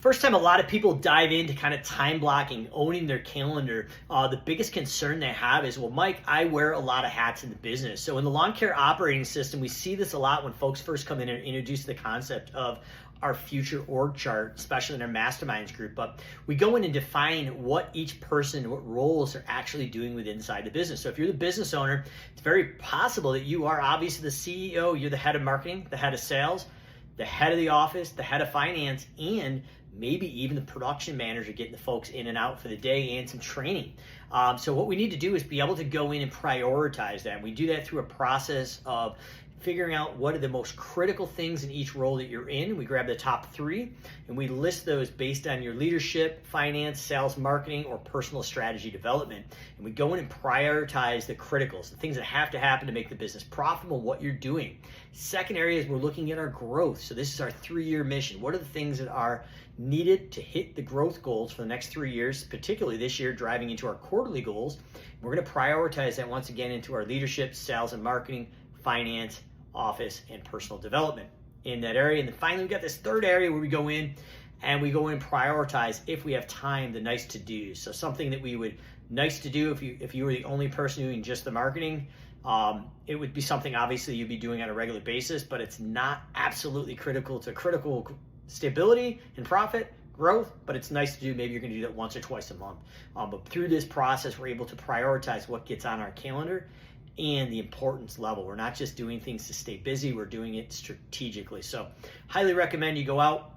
First time a lot of people dive into kind of time blocking, owning their calendar, the biggest concern they have is, well, Mike, I wear a lot of hats in the business. So in the lawn care operating system, we see this a lot when folks first come in and introduce the concept of our future org chart, especially in our masterminds group. But we go in and define what each person, what roles they're actually doing within inside the business. So if you're the business owner, it's very possible that you are obviously the CEO, you're the head of marketing, the head of sales, the head of the office, the head of finance, and maybe even the production manager getting the folks in and out for the day and some training. So what we need to do is be able to go in and prioritize that. We do that through a process of figuring out what are the most critical things in each role that you're in. We grab the top 3 and we list those based on your leadership, finance, sales, marketing, or personal strategy development. And we go in and prioritize the criticals, the things that have to happen to make the business profitable, what you're doing. Second area is we're looking at our growth. So this is our 3-year mission. What are the things that are needed to hit the growth goals for the next 3 years, particularly this year driving into our quarterly goals? We're going to prioritize that once again into our leadership, sales and marketing, finance, office, and personal development in that area. And then finally, we've got this third area where we go in and prioritize, if we have time, the nice to do. So something that we would nice to do if you were the only person doing just the marketing, it would be something obviously you'd be doing on a regular basis, but it's not absolutely critical to critical stability and profit growth, but it's nice to do. Maybe you're going to do that once or twice a month. But through this process, we're able to prioritize what gets on our calendar and the importance level. We're not just doing things to stay busy, we're doing it strategically. So highly recommend you go out,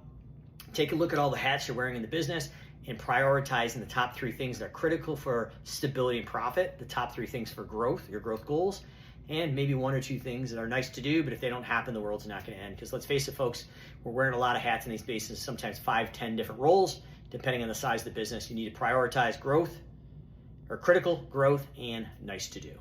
take a look at all the hats you're wearing in the business, and prioritizing the top 3 things that are critical for stability and profit, the top 3 things for growth, your growth goals, and maybe 1 or 2 things that are nice to do, but if they don't happen, the world's not going to end. Because let's face it, folks, we're wearing a lot of hats in these spaces, sometimes 5, 10 different roles, depending on the size of the business. You need to prioritize growth, or critical growth, and nice to do.